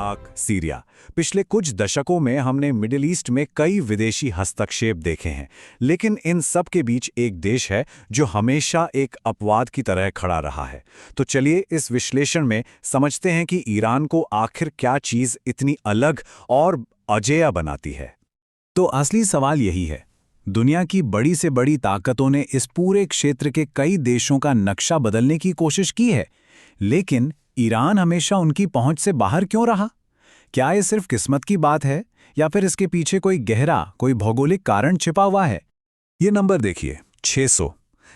Iraq, Syria. पिछले कुछ दशकों में हमने मिडिल ईस्ट में कई विदेशी हस्तक्षेप देखे हैं, लेकिन इन सब के बीच एक देश है जो हमेशा एक अपवाद की तरह खड़ा रहा है। तो चलिए इस विश्लेषण में समझते हैं कि ईरान को आखिर क्या चीज़ इतनी अलग और अजेय बनाती है। तो असली सवाल यही है। दुनिया की बड़ी से बड़ी ताकतों ने इस पूरे क्षेत्र के कई देशों का नक्शा बदलने की कोशिश की है, लेकिन ईरान हमेशा उनकी पहुंच से बाहर क्यों रहा? क्या ये सिर्फ किस्मत की बात है या फिर इसके पीछे कोई भौगोलिक कारण छिपा हुआ है? ये नंबर देखिए, 600।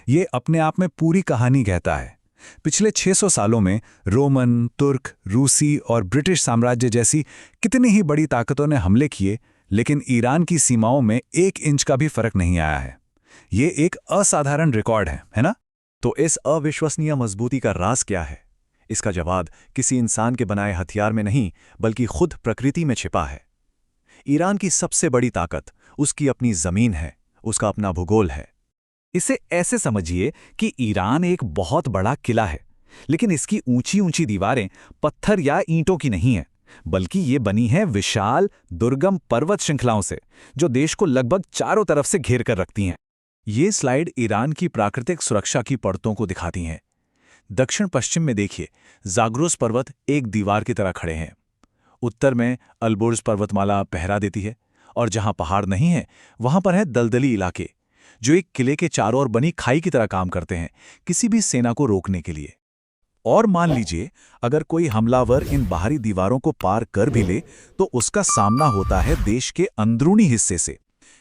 ये अपने आप में पूरी कहानी कहता है। पिछले 600 सालों में रोमन, तुर्क, रूसी और ब्रिटिश साम्राज्य जैसी कितनी ही बड़ी ताकतों ने हमले किए, लेकिन ईरान की सीमाओं में 1 इंच का भी फर्क नहीं आया है। ये एक असाधारण रिकॉर्ड है ना? तो इस अविश्वसनीय मजबूती का राज क्या है? इसका जवाब किसी इंसान के बनाए हथियार में नहीं, बल्कि खुद प्रकृति में छिपा है। ईरान की सबसे बड़ी ताकत उसकी अपनी जमीन है, उसका अपना भूगोल है। इसे ऐसे समझिए कि ईरान एक बहुत बड़ा किला है, लेकिन इसकी ऊंची ऊंची दीवारें पत्थर या ईंटों की नहीं है, बल्कि ये बनी है विशाल दुर्गम पर्वत श्रृंखलाओं से, जो देश को लगभग चारों तरफ से घेर कर रखती हैं। ये स्लाइड ईरान की प्राकृतिक सुरक्षा की परतों को दिखाती हैं। दक्षिण पश्चिम में देखिए, ज़ाग्रोस पर्वत एक दीवार की तरह खड़े हैं। उत्तर में अल्बोर्ज पर्वतमाला पहरा देती है, और जहां पहाड़ नहीं है वहां पर है दलदली इलाके, जो एक किले के चारों ओर बनी खाई की तरह काम करते हैं, किसी भी सेना को रोकने के लिए। और मान लीजिए अगर कोई हमलावर इन बाहरी दीवारों को पार कर भी ले, तो उसका सामना होता है देश के अंदरूनी हिस्से से।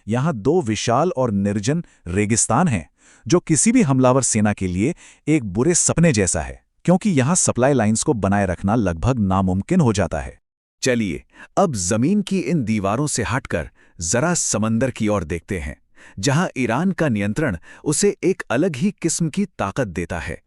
यहां 2 विशाल और निर्जन रेगिस्तान हैं, जो किसी भी हमलावर सेना के लिए एक बुरे सपने जैसा है, क्योंकि यहां सप्लाई लाइंस को बनाए रखना लगभग नामुमकिन हो जाता है। चलिए अब जमीन की इन दीवारों से हटकर जरा समंदर की ओर देखते हैं, जहां ईरान का नियंत्रण उसे एक अलग ही किस्म की ताकत देता है।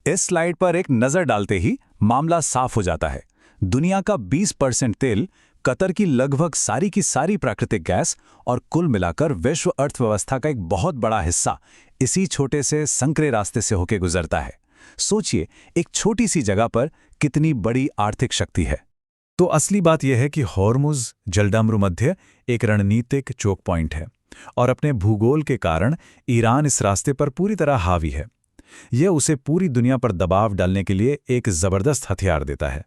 इस स्लाइड पर एक नजर डालते ही मामला साफ हो जाता है। दुनिया का 20% तेल, कतर की लगभग सारी की सारी प्राकृतिक गैस और कुल मिलाकर विश्व अर्थव्यवस्था का एक बहुत बड़ा हिस्सा इसी छोटे से संकरे रास्ते से होकर गुजरता है। सोचिए, एक छोटी सी जगह पर कितनी बड़ी आर्थिक शक्ति है। तो असली बात यह है कि हॉर्मुज़ जलडामरुमध्य एक रणनीतिक चोक पॉइंट है, और अपने भूगोल के कारण ईरान इस रास्ते पर पूरी तरह हावी है। यह उसे पूरी दुनिया पर दबाव डालने के लिए एक जबरदस्त हथियार देता है।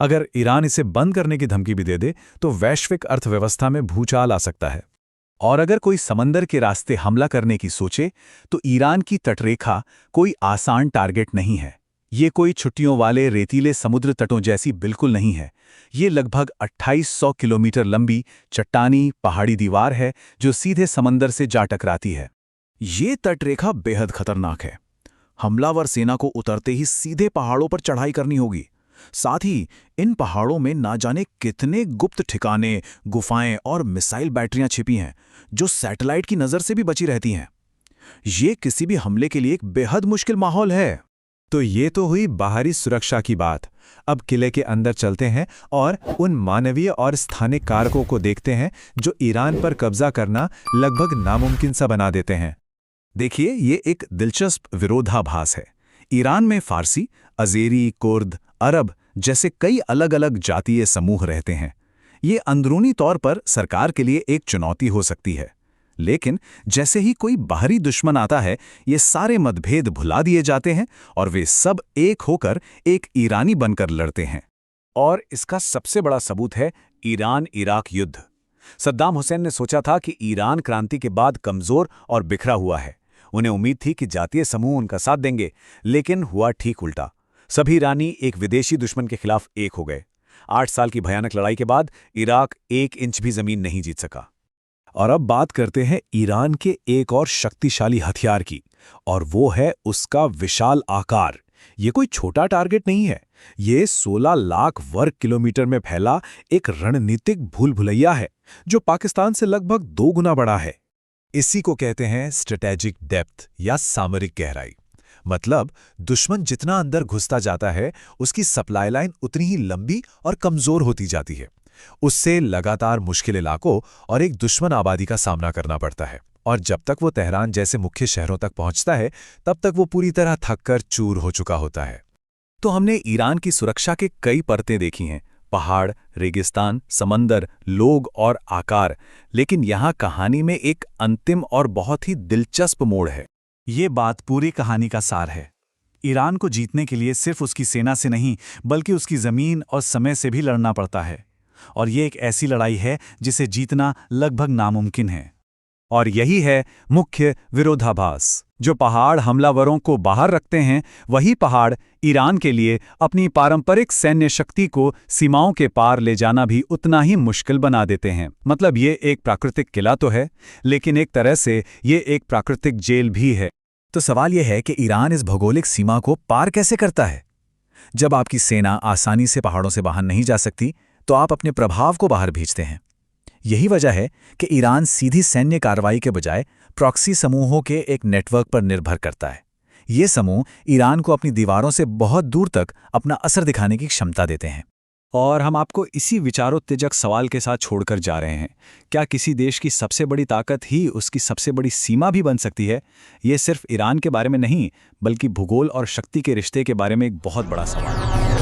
अगर ईरान इसे बंद करने की धमकी भी दे दे, तो वैश्विक अर्थव्यवस्था में भूचाल आ सकता है। और अगर कोई समंदर के रास्ते हमला करने की सोचे, तो ईरान की तटरेखा कोई आसान टारगेट नहीं है। ये कोई छुट्टियों वाले रेतीले समुद्र तटों जैसी बिल्कुल नहीं है। ये लगभग 2800 किलोमीटर लंबी चट्टानी पहाड़ी दीवार है, जो सीधे समंदर से जा टकराती है। ये तटरेखा बेहद खतरनाक है। हमलावर सेना को उतरते ही सीधे पहाड़ों पर चढ़ाई करनी होगी। साथ ही इन पहाड़ों में ना जाने कितने गुप्त ठिकाने, गुफाएं और मिसाइल बैटरियां छिपी हैं, जो सैटेलाइट की नज़र से भी बची रहती हैं। ये किसी भी हमले के लिए एक बेहद मुश्किल माहौल है। तो ये तो हुई बाहरी सुरक्षा की बात। अब किले के अंदर चलते हैं और उन मानवीय और स्थानिक कारकों को देखते हैं जो ईरान पर कब्जा करना लगभग नामुमकिन सा बना देते हैं। देखिए, ये एक दिलचस्प विरोधाभास है। ईरान में फारसी, अज़ेरी, कुर्द, अरब जैसे कई अलग अलग जातीय समूह रहते हैं। ये अंदरूनी तौर पर सरकार के लिए एक चुनौती हो सकती है, लेकिन जैसे ही कोई बाहरी दुश्मन आता है, ये सारे मतभेद भुला दिए जाते हैं और वे सब एक होकर एक ईरानी बनकर लड़ते हैं। और इसका सबसे बड़ा सबूत है ईरान-इराक युद्ध। सद्दाम हुसैन ने सोचा था कि ईरान क्रांति के बाद कमज़ोर और बिखरा हुआ है। उन्हें उम्मीद थी कि जातीय समूह उनका साथ देंगे, लेकिन हुआ ठीक उल्टा। सभी ईरानी एक विदेशी दुश्मन के खिलाफ एक हो गए। 8 साल की भयानक लड़ाई के बाद इराक 1 इंच भी जमीन नहीं जीत सका। और अब बात करते हैं ईरान के एक और शक्तिशाली हथियार की, और वो है उसका विशाल आकार। ये कोई छोटा टारगेट नहीं है। ये 16 लाख वर्ग किलोमीटर में फैला एक रणनीतिक भूल भुलैया है, जो पाकिस्तान से लगभग 2 गुना बड़ा है। इसी को कहते हैं स्ट्रेटेजिक डेप्थ या सामरिक गहराई। मतलब दुश्मन जितना अंदर घुसता जाता है, उसकी सप्लाई लाइन उतनी ही लंबी और कमजोर होती जाती है। उससे लगातार मुश्किल इलाकों और एक दुश्मन आबादी का सामना करना पड़ता है, और जब तक वो तेहरान जैसे मुख्य शहरों तक पहुंचता है, तब तक वो पूरी तरह थककर चूर हो चुका होता है। तो हमने ईरान की सुरक्षा के कई परतें देखी हैं, पहाड़, रेगिस्तान, समंदर, लोग और आकार। लेकिन यहाँ कहानी में एक अंतिम और बहुत ही दिलचस्प मोड़ है। ये बात पूरी कहानी का सार है। ईरान को जीतने के लिए सिर्फ उसकी सेना से नहीं, बल्कि उसकी जमीन और समय से भी लड़ना पड़ता है। और ये एक ऐसी लड़ाई है जिसे जीतना लगभग नामुमकिन है। और यही है मुख्य विरोधाभास। जो पहाड़ हमलावरों को बाहर रखते हैं, वही पहाड़ ईरान के लिए अपनी पारंपरिक सैन्य शक्ति को सीमाओं के पार ले जाना भी उतना ही मुश्किल बना देते हैं। मतलब ये एक प्राकृतिक किला तो है, लेकिन एक तरह से ये एक प्राकृतिक जेल भी है। तो सवाल यह है कि ईरान इस भौगोलिक सीमा को पार कैसे करता है? जब आपकी सेना आसानी से पहाड़ों से बाहर नहीं जा सकती, तो आप अपने प्रभाव को बाहर भेजते हैं। यही वजह है कि ईरान सीधी सैन्य कार्रवाई के बजाय प्रॉक्सी समूहों के एक नेटवर्क पर निर्भर करता है। ये समूह ईरान को अपनी दीवारों से बहुत दूर तक अपना असर दिखाने की क्षमता देते हैं। और हम आपको इसी विचारोत्तेजक सवाल के साथ छोड़कर जा रहे हैं। क्या किसी देश की सबसे बड़ी ताकत ही उसकी सबसे बड़ी सीमा भी बन सकती है? ये सिर्फ ईरान के बारे में नहीं, बल्कि भूगोल और शक्ति के रिश्ते के बारे में एक बहुत बड़ा सवाल है।